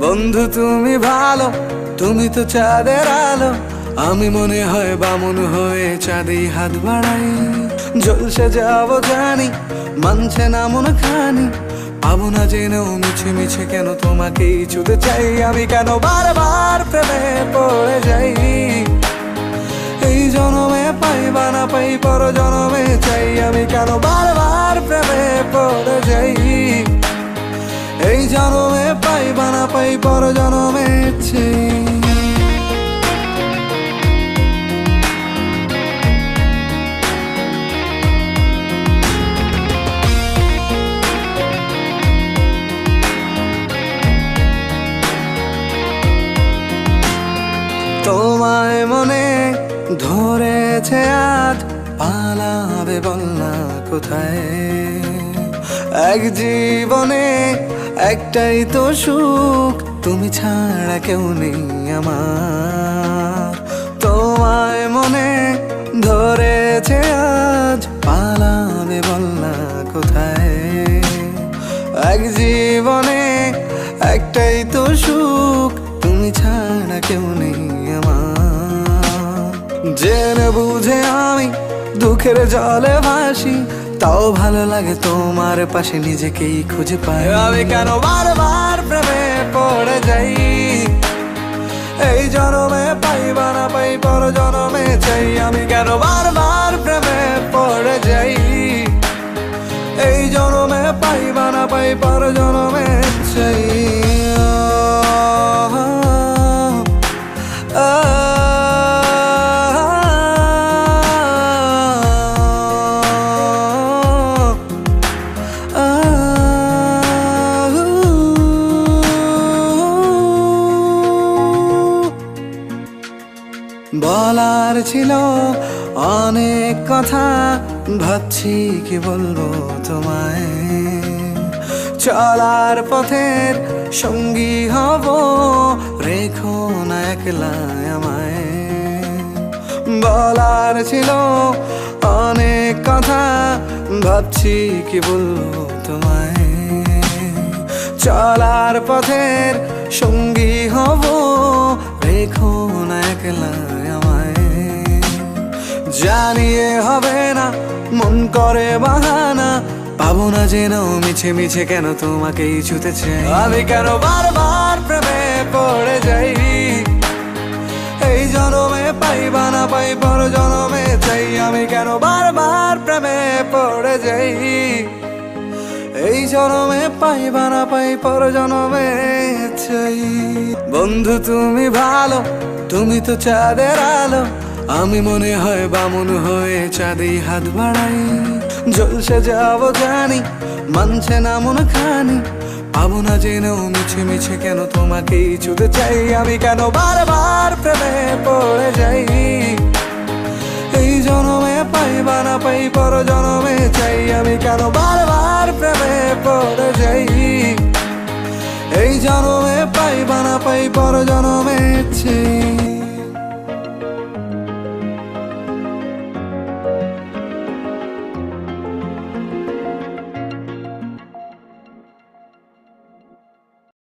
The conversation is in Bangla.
বন্ধু তুমি ভালো, তুমি তো চাঁদের আলো। আমি মনে হয় বামন হয়ে চাঁদেই হাত বাড়াই। জলসে যাবো জানি, মানছে না মন খানি। পাবো না জেনেও মিছে মিছে কেন তোমাকেই ছুতে চাই। আমি কেন বারবার প্রেমে পড়ে যাই। এই জনমে পাই বা না পাই, পর জনমে চাই। আমি কেন বারবার প্রেমে পড়ে যাই। এই জনমে পাই বা না পাই, পর জনমে চাই। তোমায় মনে ধরেছে আজ, পালাবে বল না কোথায়। এক জীবনে একটাই তো সুখ, তুমি ছাড়া কেউ নেই আমার। তোমায় মনে ধরেছে আজ, পালাবে বল না কোথায়। এক জীবনে একটাই তো সুখ, তুমি ছাড়া কেউ নেই আমার। জেনে বুঝে আমি দুঃখের জলে ভাসি, তাও ভালো লাগে তোমার পাশে নিজেকেই খুঁজে পাই। আমি কেন বারবার প্রেমে পড়ে যাই। এই জনমে পাই বা না পাই, পর জনমে চাই। আমি কেন বারবার প্রেমে পড়ে যাই। এই জনমে পাই বা না পাই, পর জনমে চাই। বলার ছিল অনেক কথা, ভাবছি কি বলবো তোমায়। চলার পথের সঙ্গী হব, রেখো না একলা আমায়। বলার ছিল অনেক কথা, ভাবছি কি বলবো তোমায়। চলার পথের সঙ্গী হব, রেখো না একলা আমায়। জানিয়ে হবে না, মন করে বাহানা। পাবো না জেনেও মিছে মিছে কেন তোমাকেই ছুতে চাই। আমি কেন বারবার প্রেমে পড়ে যাই। এই জনমে পাই বা না পাই, পর জনমে চাই। আমি কেন বারবার প্রেমে পড়ে যাই। এই জনমে পাই বা না পাই, পর জনমে চাই। বন্ধু তুমি ভালো, তুমি তো চাঁদের আলো। আমি মনে হয় বামন হয়ে চাঁদেই হাত বাড়াই। জলসে যাবো জানি, মানছে না মন খানি। পাবো না জেনেও মিছে মিছে কেন তোমাকেই ছুতে চাই। আমি কেন বারবার প্রেমে পড়ে যাই। এই জনমে পাই বা না পাই, পর জনমে চাই। আমি কেন বারবার প্রেমে পড়ে যাই। এই জনমে পাই বা না পাই, পর জনমে চাই।